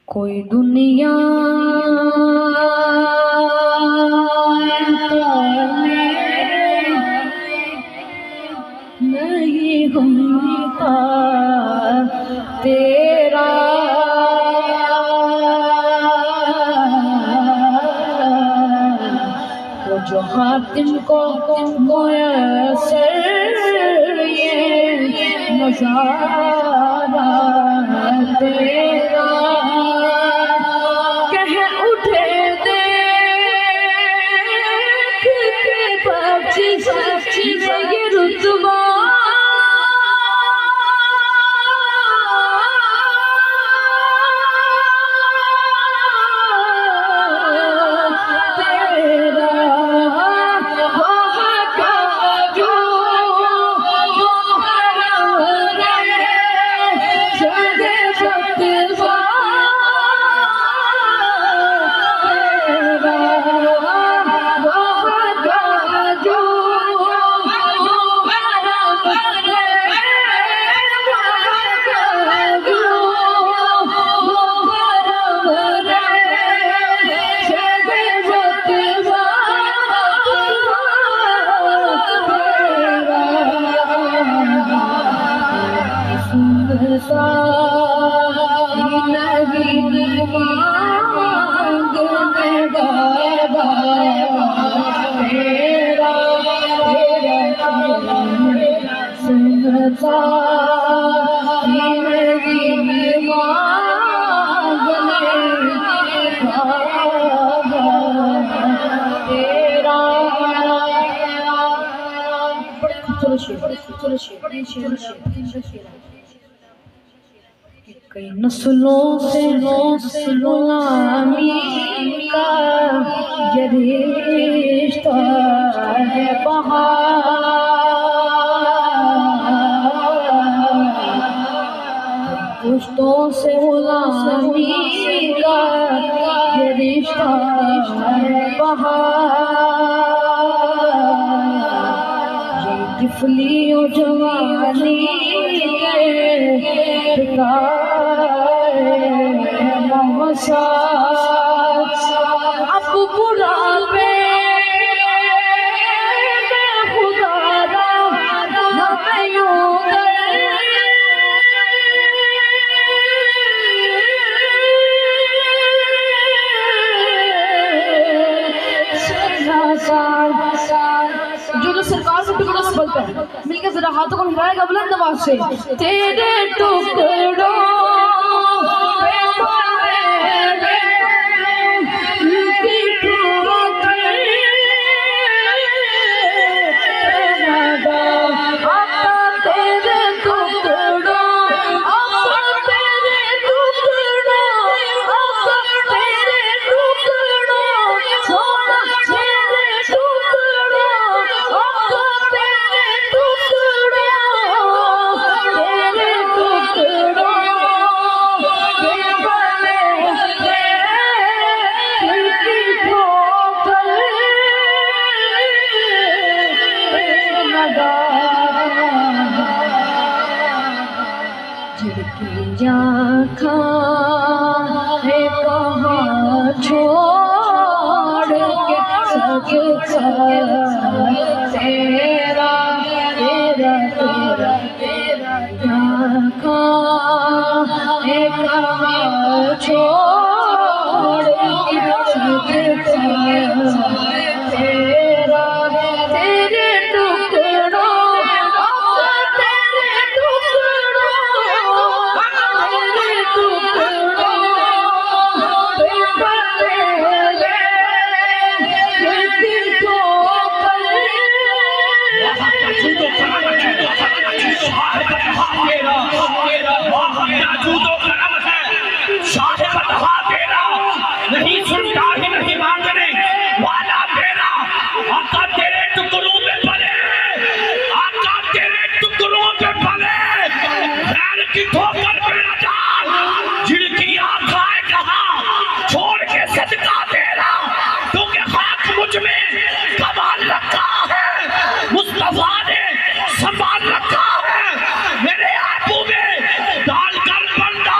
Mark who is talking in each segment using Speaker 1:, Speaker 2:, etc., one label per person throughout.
Speaker 1: कोई दुनिया नहीं होता तेरा, वो जो हातिम को मुयस्सर ये नज़ारा तेरा, कह उठे देख के बच्ची सच्ची में ये रुतबा, कई नस्लों से गुलामी का ये रिश्ता है बहार, पुश्तों से गुलामी का ये रिश्ता है बहार, ये तिफली और जवानी के अब बुढ़ापे में खुदारा हमें यूं जो सरकार से टुकड़ों से बोलता है, मिलकर जरा हाथों को हिलाएगा बुलंद आवाज से, तेरे टुकड़ों छोड़ के सब तेरा तेरा तेरा तेरा छोड़ के सब तेरा तेरे टुकड़ों
Speaker 2: नहीं सुनता ही नहीं मांगने वाला तेरा, आका तेरे टुकड़ों में पले, आका तेरे टुकड़ों में पले, पैर की ठोकर में न डाल, जिनकी आंखें कहाँ छोड़ के सदका तेरा, क्योंकि खाक मुझ में कमाल रखा है, मुस्तफा ने संभाल रखा है, मेरे आंखों में डाल कर बंदा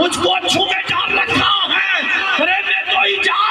Speaker 2: मुझको छू के जान रखा है। अरे मैं तो ही जान